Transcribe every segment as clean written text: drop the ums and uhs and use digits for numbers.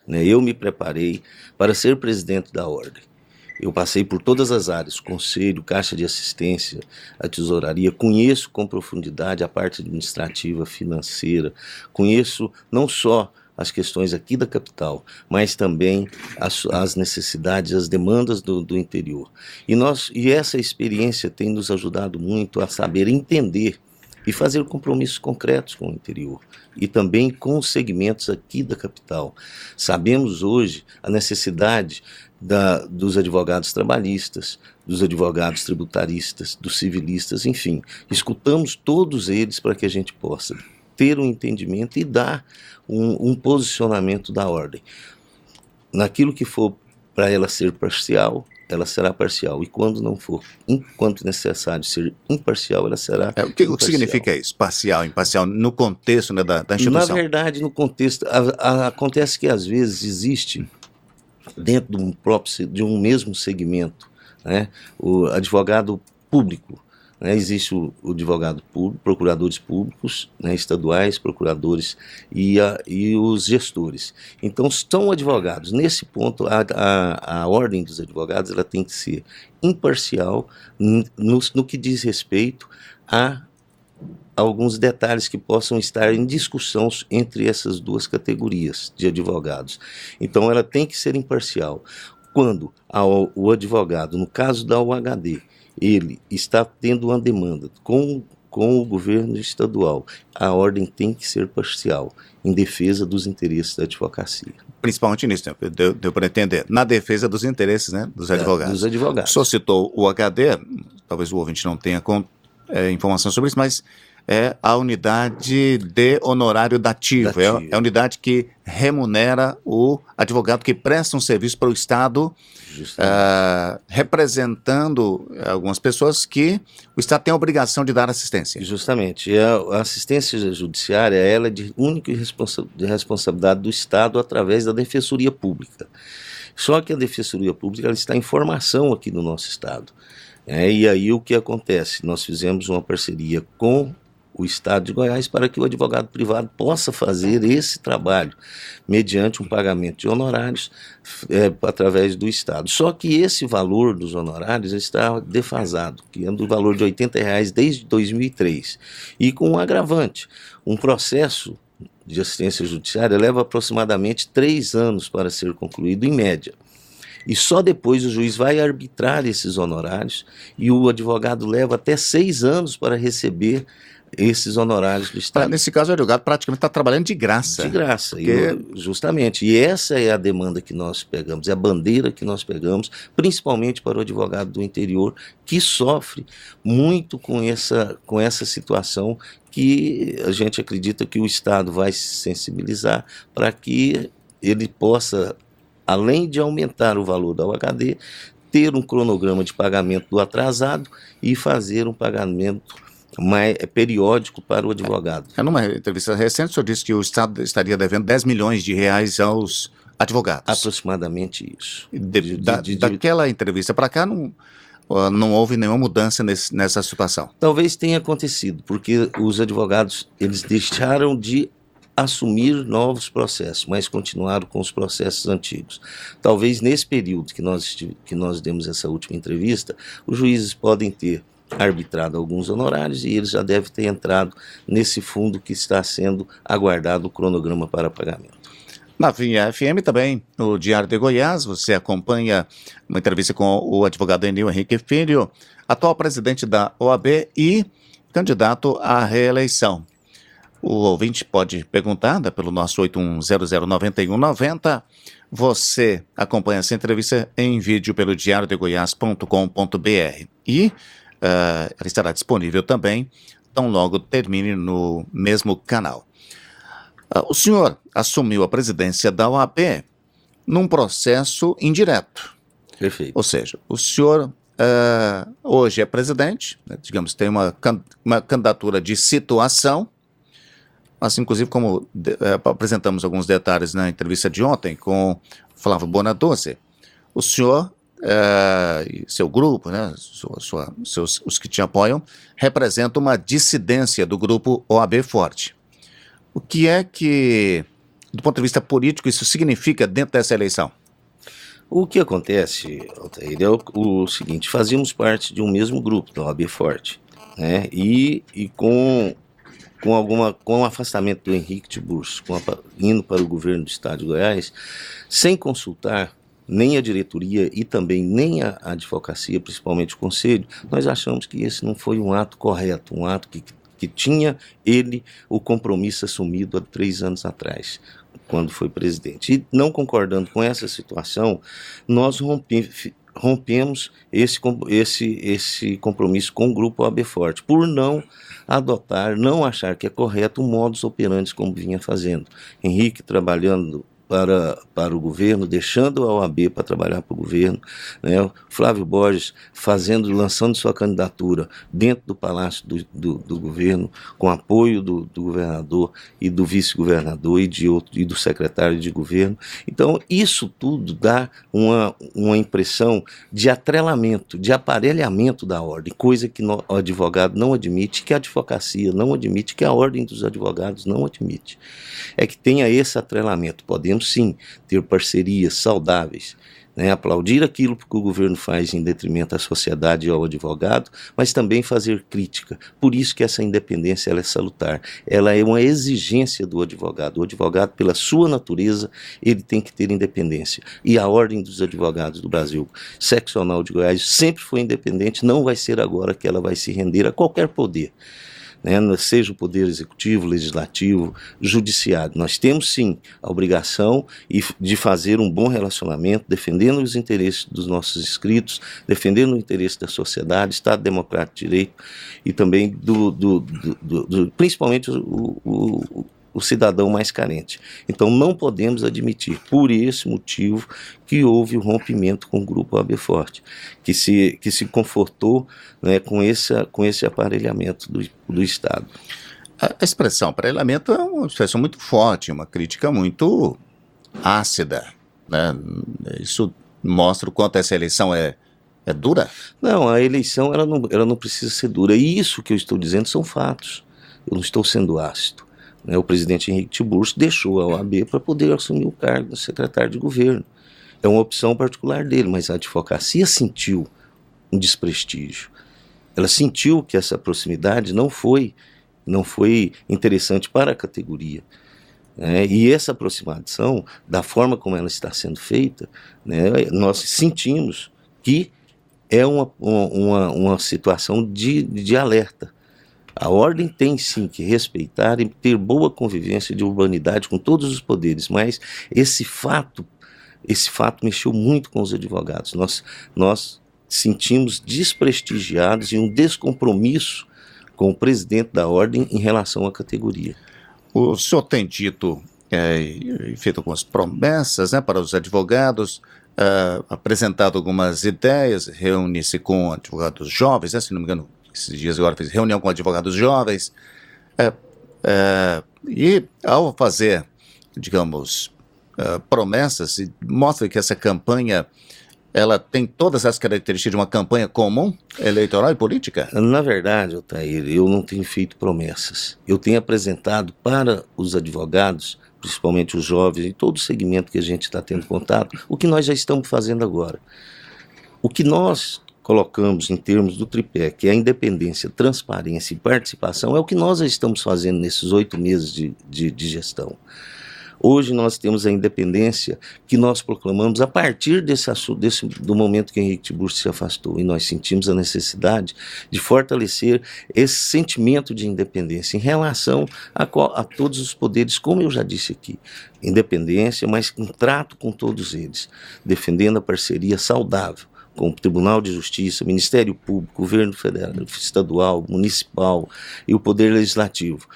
né? Eu me preparei para ser presidente da Ordem. Eu passei por todas as áreas, conselho, caixa de assistência, a tesouraria, conheço com profundidade a parte administrativa, financeira, conheço não só as questões aqui da capital, mas também as necessidades, as demandas do interior. E essa experiência tem nos ajudado muito a saber entender e fazer compromissos concretos com o interior e também com os segmentos aqui da capital. Sabemos hoje a necessidade dos advogados trabalhistas, dos advogados tributaristas, dos civilistas, enfim, escutamos todos eles para que a gente possa ter um entendimento e dar um posicionamento da Ordem. Naquilo que for para ela ser parcial, ela será parcial. E quando não for, enquanto necessário ser imparcial, ela será O que significa isso? Parcial, imparcial, no contexto, né, da instituição? Na verdade, no contexto, acontece que às vezes existe, dentro de um mesmo segmento, né, o advogado público, né, existe o advogado público, procuradores públicos, né, estaduais, procuradores e os gestores. Então, são advogados. Nesse ponto, a ordem dos advogados ela tem que ser imparcial no que diz respeito a alguns detalhes que possam estar em discussão entre essas duas categorias de advogados. Então, ela tem que ser imparcial. Quando o advogado, no caso da UHD, ele está tendo uma demanda com o governo estadual, a ordem tem que ser parcial, em defesa dos interesses da advocacia. Principalmente nisso, né? Deu para entender. Na defesa dos interesses, né, dos advogados. Dos advogados. O senhor citou o HD, talvez o ouvinte não tenha informação sobre isso, mas é a unidade de honorário dativo. É a unidade que remunera o advogado que presta um serviço para o Estado, representando algumas pessoas que o Estado tem a obrigação de dar assistência. Justamente. E a assistência judiciária ela é de única responsabilidade do Estado através da Defensoria Pública. Só que a Defensoria Pública ela está em formação aqui no nosso Estado. E aí o que acontece? Nós fizemos uma parceria com o Estado de Goiás para que o advogado privado possa fazer esse trabalho mediante um pagamento de honorários através do Estado. Só que esse valor dos honorários está defasado, que é do valor de R$80 desde 2003. E com um agravante, um processo de assistência judiciária leva aproximadamente 3 anos para ser concluído, em média. E só depois o juiz vai arbitrar esses honorários e o advogado leva até 6 anos para receber esses honorários do Estado. Nesse caso, o advogado praticamente está trabalhando de graça. De graça, justamente. E essa é a demanda que nós pegamos, é a bandeira que nós pegamos, principalmente para o advogado do interior, que sofre muito com essa situação que a gente acredita que o Estado vai se sensibilizar para que ele possa, além de aumentar o valor da UHD, ter um cronograma de pagamento do atrasado e fazer um pagamento periódico para o advogado. Numa entrevista recente, o senhor disse que o Estado estaria devendo R$10 milhões aos advogados. Aproximadamente isso. Daquela entrevista para cá, não houve nenhuma mudança nessa situação? Talvez tenha acontecido, porque os advogados eles deixaram de assumir novos processos, mas continuaram com os processos antigos. Talvez nesse período que nós demos essa última entrevista, os juízes podem ter arbitrado alguns honorários e eles já devem ter entrado nesse fundo que está sendo aguardado o cronograma para pagamento. Na Vinha FM também, no Diário de Goiás, você acompanha uma entrevista com o advogado Enil Henrique Filho, atual presidente da OAB e candidato à reeleição. O ouvinte pode perguntar, pelo nosso 81009190. Você acompanha essa entrevista em vídeo pelo diariodegoias.com.br e ela estará disponível também, tão logo termine no mesmo canal. O senhor assumiu a presidência da OAB num processo indireto. Perfeito. Ou seja, o senhor hoje é presidente, né, digamos, tem uma candidatura de situação, mas inclusive como apresentamos alguns detalhes na entrevista de ontem com Flávio Bonadoce, o senhor e seu grupo, né, os que te apoiam, representam uma dissidência do grupo OAB Forte. O que é que do ponto de vista político, isso significa dentro dessa eleição? O que acontece, Altair, é o seguinte: fazíamos parte de um mesmo grupo, da OAB Forte, né? E com o afastamento do Henrique Tiburcio, indo para o governo do estado de Goiás, sem consultar nem a diretoria e também nem a advocacia, principalmente o conselho, nós achamos que esse não foi um ato correto, um ato que tinha ele o compromisso assumido há 3 anos atrás, quando foi presidente. E não concordando com essa situação, nós rompemos esse compromisso com o grupo OAB Forte, por não não achar que é correto o modus operandi como vinha fazendo. Henrique trabalhando para o governo, deixando a OAB para trabalhar para o governo, né? Flávio Borges lançando sua candidatura dentro do Palácio do governo, com apoio do governador e do vice-governador e do secretário de governo. Então, isso tudo dá uma impressão de atrelamento, de aparelhamento da ordem, coisa que o advogado não admite, que a advocacia não admite, que a ordem dos advogados não admite. É que tenha esse atrelamento. Podemos sim ter parcerias saudáveis, né, aplaudir aquilo que o governo faz em detrimento da sociedade e ao advogado, mas também fazer crítica. Por isso que essa independência ela é salutar. Ela é uma exigência do advogado. O advogado, pela sua natureza, ele tem que ter independência. E a Ordem dos Advogados do Brasil, seccional de Goiás, sempre foi independente, não vai ser agora que ela vai se render a qualquer poder, né, seja o poder executivo, legislativo, judiciário. Nós temos sim a obrigação de fazer um bom relacionamento, defendendo os interesses dos nossos inscritos, defendendo o interesse da sociedade, Estado Democrático de Direito e também principalmente o cidadão mais carente. Então não podemos admitir, por esse motivo, que houve o rompimento com o grupo OAB Forte, que se confortou, né, com esse aparelhamento do Estado. A expressão aparelhamento é uma expressão muito forte, uma crítica muito ácida, né? Isso mostra o quanto essa eleição é dura? Não, a eleição ela não precisa ser dura. E isso que eu estou dizendo são fatos. Eu não estou sendo ácido. O presidente Henrique Tiburcio deixou a OAB para poder assumir o cargo de secretário de governo. É uma opção particular dele, mas a advocacia sentiu um desprestígio. Ela sentiu que essa proximidade não foi interessante para a categoria. E essa aproximação, da forma como ela está sendo feita, né, nós sentimos que é uma situação de alerta. A ordem tem sim que respeitar e ter boa convivência de urbanidade com todos os poderes, mas esse fato mexeu muito com os advogados. Nós sentimos desprestigiados e um descompromisso com o presidente da ordem em relação à categoria. O senhor tem dito, feito algumas promessas, né, para os advogados, apresentado algumas ideias, reúne-se com advogados jovens, né, se não me engano, esses dias agora fiz reunião com advogados jovens, e ao fazer, digamos, promessas, mostra que essa campanha, ela tem todas as características de uma campanha comum, eleitoral e política? Na verdade, Altair, eu não tenho feito promessas. Eu tenho apresentado para os advogados, principalmente os jovens, e todo o segmento que a gente está tendo contato, o que nós já estamos fazendo agora. O que nós colocamos em termos do tripé, que é a independência, transparência e participação, é o que nós já estamos fazendo nesses 8 meses de gestão. Hoje nós temos a independência que nós proclamamos a partir do momento que Henrique Tiburcio se afastou, e nós sentimos a necessidade de fortalecer esse sentimento de independência em relação a todos os poderes, como eu já disse aqui. Independência, mas um trato com todos eles, defendendo a parceria saudável com o Tribunal de Justiça, Ministério Público, Governo Federal, Estadual, Municipal e o Poder Legislativo.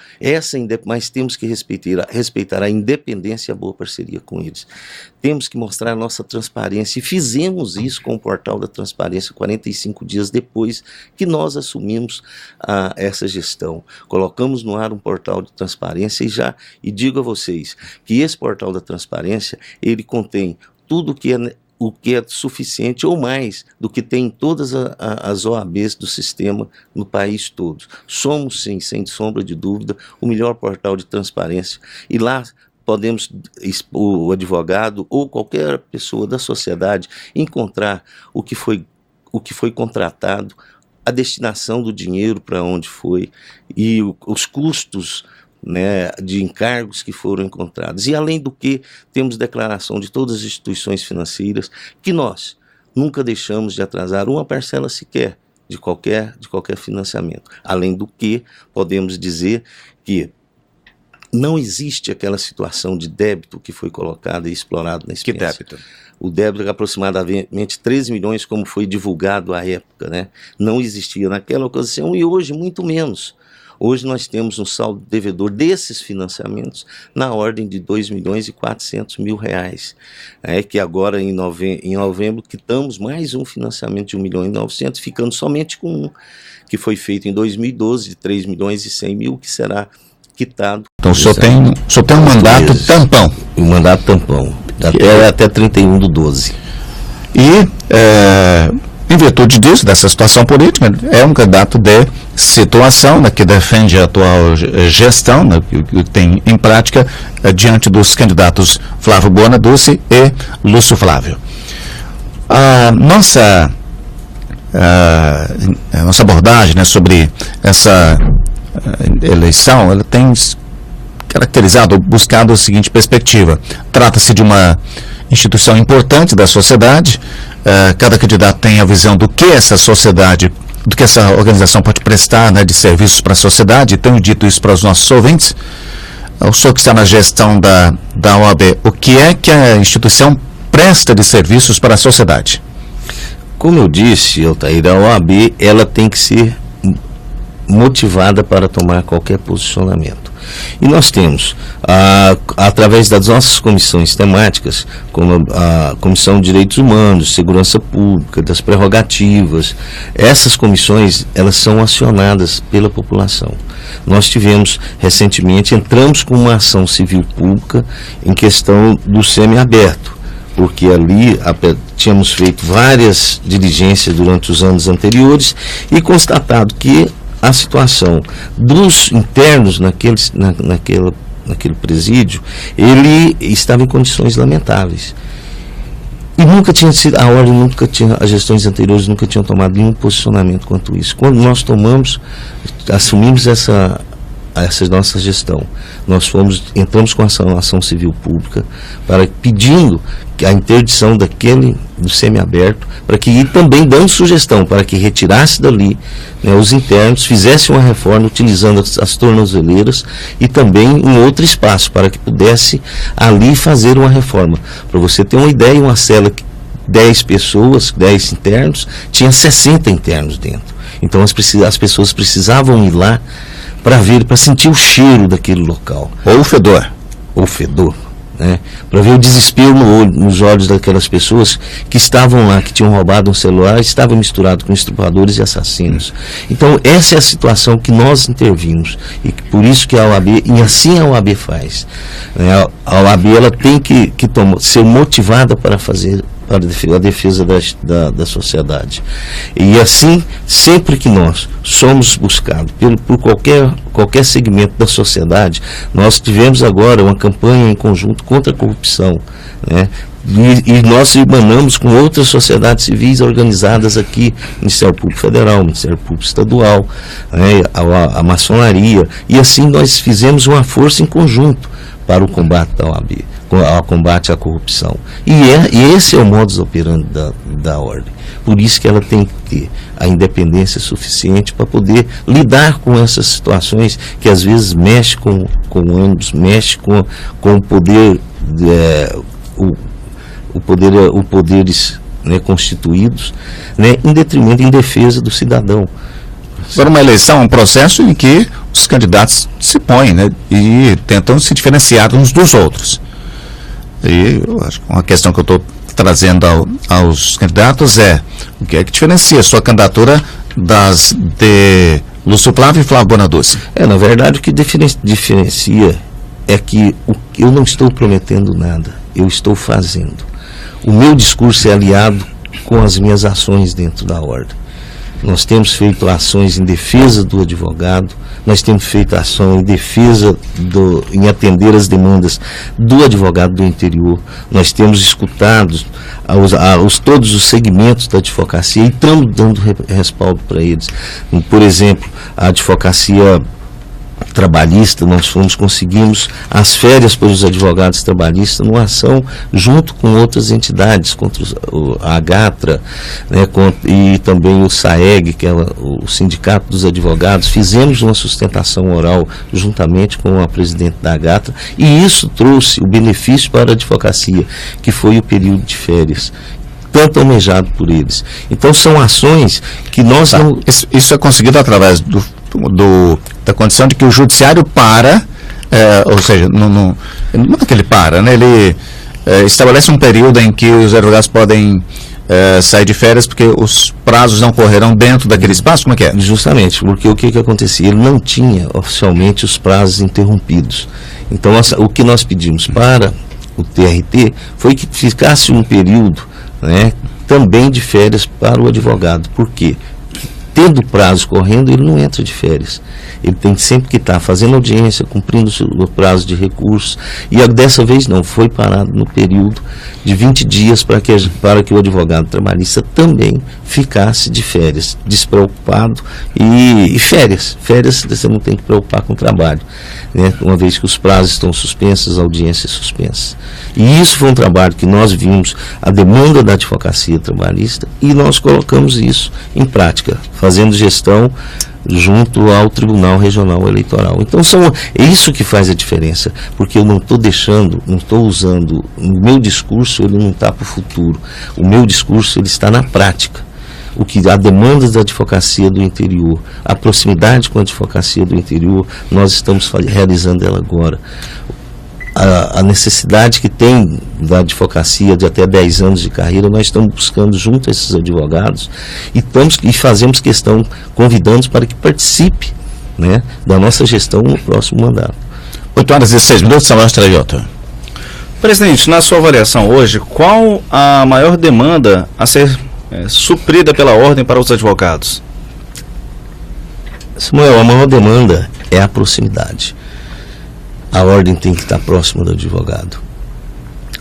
Mas temos que respeitar a independência e a boa parceria com eles. Temos que mostrar a nossa transparência, e fizemos isso com o Portal da Transparência 45 dias depois que nós assumimos essa gestão. Colocamos no ar um portal de transparência e digo a vocês que esse Portal da Transparência, ele contém tudo o que é suficiente ou mais do que tem em todas as OABs do sistema no país todo. Somos, sim, sem sombra de dúvida, o melhor portal de transparência. E lá podemos, o advogado ou qualquer pessoa da sociedade, encontrar o que foi contratado, a destinação do dinheiro para onde foi e os custos, né, de encargos que foram encontrados. E além do que, temos declaração de todas as instituições financeiras que nós nunca deixamos de atrasar uma parcela sequer de qualquer financiamento. Além do que, podemos dizer que não existe aquela situação de débito que foi colocada e explorado na experiência. Que débito? O débito é aproximadamente 13 milhões, como foi divulgado à época, né? Não existia naquela ocasião e hoje muito menos. Hoje nós temos um saldo devedor desses financiamentos na ordem de 2.400.000 reais. Que agora em novembro quitamos mais um financiamento de 1.900.000, ficando somente com um, que foi feito em 2012 de 3.100.000, que será quitado. Então o senhor tem um mandato tampão. Um mandato tampão, até 31/12. E em virtude disso, dessa situação política, é um candidato de situação, né, que defende a atual gestão, né, que tem em prática, diante dos candidatos Flávio Buonadussi e Lúcio Flávio. A nossa abordagem, né, sobre essa eleição, ela tem caracterizado, buscado a seguinte perspectiva: trata-se de uma instituição importante da sociedade. Cada candidato tem a visão do que essa sociedade, do que essa organização pode prestar, né, de serviços para a sociedade. E tenho dito isso para os nossos ouvintes. O senhor que está na gestão da OAB, o que é que a instituição presta de serviços para a sociedade? Como eu disse, Altair, a OAB ela tem que ser motivada para tomar qualquer posicionamento. E nós temos, através das nossas comissões temáticas, como a Comissão de Direitos Humanos, Segurança Pública, das Prerrogativas, essas comissões, elas são acionadas pela população. Nós tivemos, recentemente, entramos com uma ação civil pública em questão do semiaberto, porque ali tínhamos feito várias diligências durante os anos anteriores e constatado que a situação dos internos naquele presídio, ele estava em condições lamentáveis. E nunca tinha sido, as gestões anteriores nunca tinham tomado nenhum posicionamento quanto isso. Quando nós assumimos essa nossa gestão, nós entramos com ação civil pública pedindo a interdição do semiaberto, e também dando sugestão para que retirasse dali, né, os internos, fizesse uma reforma utilizando as tornozeleiras e também um outro espaço para que pudesse ali fazer uma reforma. Para você ter uma ideia, uma cela, 10 pessoas, 10 internos, tinha 60 internos dentro. Então as pessoas precisavam ir lá para sentir o cheiro daquele local. Ou o fedor. Né, para ver o desespero nos olhos daquelas pessoas que estavam lá, que tinham roubado um celular, estavam misturados com estupradores e assassinos. Então essa é a situação que nós intervimos, e por isso que a OAB, e assim a OAB faz, né, a OAB ela tem que ser motivada para a defesa da sociedade. E assim, sempre que nós somos buscados por qualquer segmento da sociedade, nós tivemos agora uma campanha em conjunto contra a corrupção, né? E nós emanamos com outras sociedades civis organizadas aqui, Ministério Público Federal, Ministério Público Estadual, né, a maçonaria, e assim nós fizemos uma força em conjunto para o combate da OAB, ao combate à corrupção. E esse é o modus operandi da ordem. Por isso que ela tem que ter a independência suficiente para poder lidar com essas situações que às vezes mexe com o ônibus, mexe com o poder, poderes, né, constituídos, né, em defesa do cidadão. Para uma eleição, um processo em que os candidatos se põem, né, e tentam se diferenciar uns dos outros. E eu acho que uma questão que eu estou trazendo aos candidatos é: o que é que diferencia a sua candidatura de Lúcio Flávio e Flávio Buonadussi? Na verdade, o que diferencia é que eu não estou prometendo nada, eu estou fazendo. O meu discurso é aliado com as minhas ações dentro da ordem. Nós temos feito ações em defesa do advogado, nós temos feito ação em defesa em atender as demandas do advogado do interior, nós temos escutado todos os segmentos da advocacia e estamos dando respaldo para eles. Por exemplo, a advocacia trabalhista, nós conseguimos as férias para os advogados trabalhistas numa ação junto com outras entidades, contra a Agatra, né, e também o SAEG, que é o Sindicato dos Advogados. Fizemos uma sustentação oral juntamente com a presidente da Agatra, e isso trouxe o benefício para a advocacia, que foi o período de férias, tanto almejado por eles. Então são ações que nós não... Isso é conseguido através da condição de que o judiciário para, ou seja, não é que ele para, né? Ele estabelece um período em que os advogados podem sair de férias porque os prazos não correrão dentro daquele espaço. Como é que é? Justamente, porque o que acontecia? Ele não tinha oficialmente os prazos interrompidos. Então o que nós pedimos para o TRT foi que ficasse um período, né, também de férias para o advogado. Por quê? Tendo prazo correndo, ele não entra de férias. Ele tem sempre que estar fazendo audiência, cumprindo o prazo de recursos. E dessa vez não, foi parado no período de 20 dias para que o advogado trabalhista também ficasse de férias, despreocupado. E férias você não tem que preocupar com o trabalho, né? Uma vez que os prazos estão suspensos, a audiência é suspensa. E isso foi um trabalho que nós vimos a demanda da advocacia trabalhista e nós colocamos isso em prática, fazendo gestão junto ao Tribunal Regional Eleitoral. Então é isso que faz a diferença, porque eu não estou usando, o meu discurso ele não está para o futuro, o meu discurso ele está na prática. A demanda da advocacia do interior, a proximidade com a advocacia do interior, nós estamos realizando ela agora. A necessidade que tem da advocacia de até 10 anos de carreira, nós estamos buscando junto a esses advogados e fazemos questão, convidando-os para que participe, né, da nossa gestão no próximo mandato. 8h16, Samuel Straiota. Presidente, na sua avaliação hoje, qual a maior demanda a ser suprida pela ordem para os advogados? Samuel, a maior demanda é a proximidade. A ordem tem que estar próxima do advogado.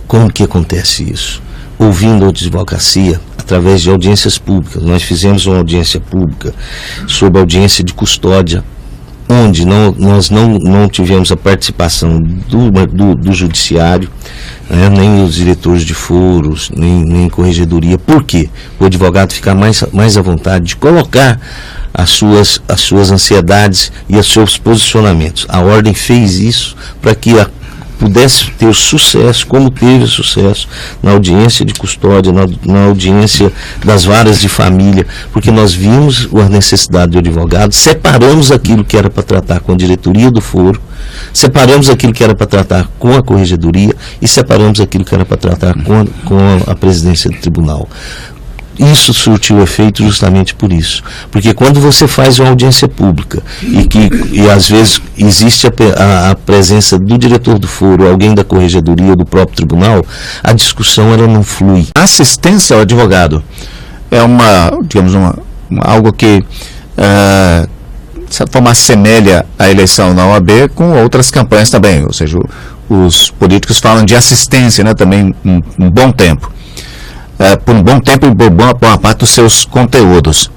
Como que acontece isso? Ouvindo a advocacia através de audiências públicas. Nós fizemos uma audiência pública sobre audiência de custódia, onde nós não tivemos a participação do judiciário, né, nem os diretores de foros, nem corregedoria. Por quê? O advogado ficar mais à vontade de colocar as suas ansiedades e os seus posicionamentos. A ordem fez isso para que pudesse ter sucesso, como teve sucesso na audiência de custódia, na audiência das varas de família, porque nós vimos a necessidade do advogado, separamos aquilo que era para tratar com a diretoria do foro, separamos aquilo que era para tratar com a corregedoria e separamos aquilo que era para tratar com a presidência do tribunal. Isso surtiu efeito justamente por isso, porque quando você faz uma audiência pública e às vezes existe a presença do diretor do foro, alguém da corregedoria, do próprio tribunal, a discussão ela não flui. A assistência ao advogado é algo que de certa forma assemelha a eleição na OAB com outras campanhas também, ou seja, os políticos falam de assistência, né, também um bom tempo. Por um bom tempo e por boa parte dos seus conteúdos.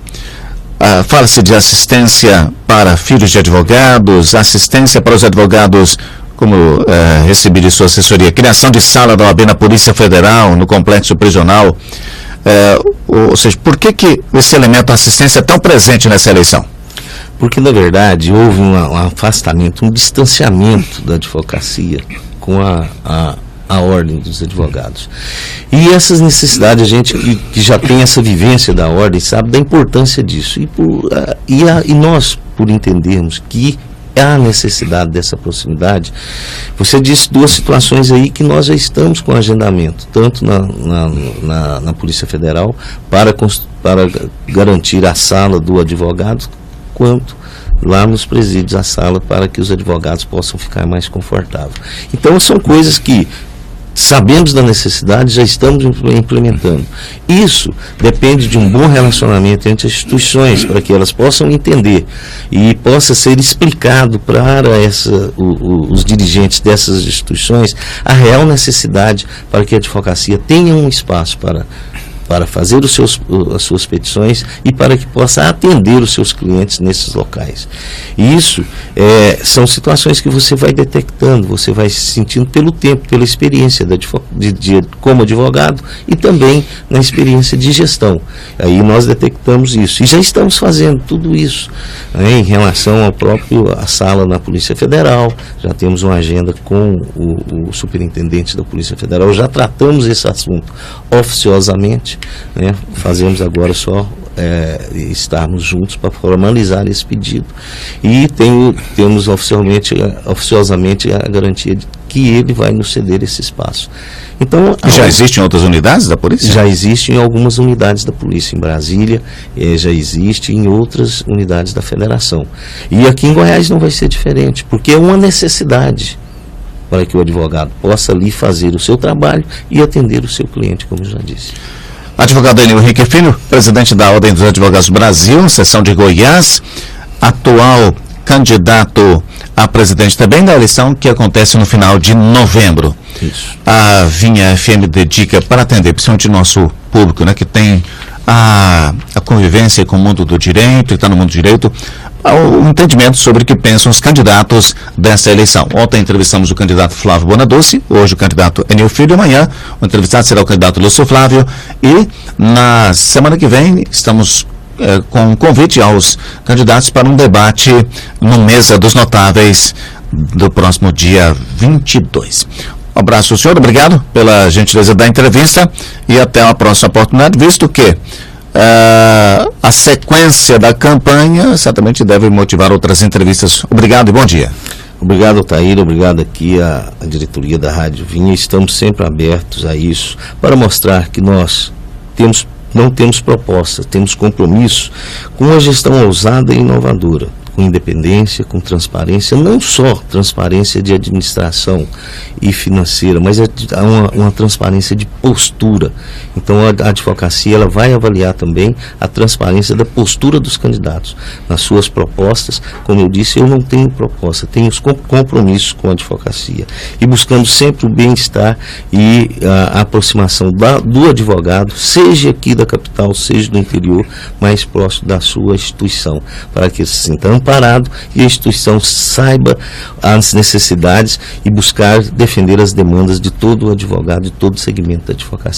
Fala-se de assistência para filhos de advogados, assistência para os advogados, como recebi de sua assessoria, criação de sala da OAB na Polícia Federal, no complexo prisional. Ou seja, por que esse elemento assistência é tão presente nessa eleição? Porque, na verdade, houve um afastamento, um distanciamento da advocacia com a ordem dos advogados. E essas necessidades, a gente que já tem essa vivência da ordem, sabe da importância disso. E nós, por entendermos que há necessidade dessa proximidade, você disse duas situações aí que nós já estamos com agendamento, tanto na Polícia Federal, para garantir a sala do advogado, quanto lá nos presídios a sala para que os advogados possam ficar mais confortáveis. Então são coisas que sabemos da necessidade, já estamos implementando. Isso depende de um bom relacionamento entre as instituições, para que elas possam entender e possa ser explicado para os dirigentes dessas instituições a real necessidade para que a advocacia tenha um espaço para fazer as suas petições e para que possa atender os seus clientes nesses locais. E isso são situações que você vai detectando, você vai se sentindo pelo tempo, pela experiência como advogado e também na experiência de gestão. Aí nós detectamos isso e já estamos fazendo tudo isso, né, em relação à sala na Polícia Federal. Já temos uma agenda com o superintendente da Polícia Federal, já tratamos esse assunto oficiosamente. Fazemos agora só estarmos juntos para formalizar esse pedido e temos oficiosamente a garantia de que ele vai nos ceder esse espaço. Então, já existem outras unidades da polícia? Já existem algumas unidades da polícia em Brasília, já existe em outras unidades da federação. E aqui em Goiás não vai ser diferente, porque é uma necessidade para que o advogado possa ali fazer o seu trabalho e atender o seu cliente, como eu já disse. Advogado Enil Henrique Filho, presidente da Ordem dos Advogados do Brasil, seção de Goiás, atual candidato a presidente também da eleição que acontece no final de novembro. Isso. A Vinha FM dedica para atender, principalmente o nosso público, né, que tem a convivência com o mundo do direito, que está no mundo do direito, o entendimento sobre o que pensam os candidatos dessa eleição. Ontem entrevistamos o candidato Flávio Bonaduce, hoje o candidato Enil Filho, amanhã o entrevistado será o candidato Lúcio Flávio, e na semana que vem estamos com um convite aos candidatos para um debate no Mesa dos Notáveis do próximo dia 22. Um abraço, senhor, obrigado pela gentileza da entrevista e até a próxima oportunidade, visto que a sequência da campanha certamente deve motivar outras entrevistas. Obrigado e bom dia. Obrigado, Altair, obrigado aqui à diretoria da Rádio Vinha. Estamos sempre abertos a isso para mostrar que nós não temos proposta, temos compromisso com uma gestão ousada e inovadora, com independência, com transparência, não só transparência de administração e financeira, mas uma transparência de postura. Então a advocacia ela vai avaliar também a transparência da postura dos candidatos nas suas propostas. Como eu disse, eu não tenho proposta, tenho os compromissos com a advocacia e buscando sempre o bem-estar e a aproximação do advogado, seja aqui da capital, seja do interior, mais próximo da sua instituição, para que se sinta amparado e a instituição saiba as necessidades e buscar defender as demandas de todo o advogado, de todo o segmento da advocacia.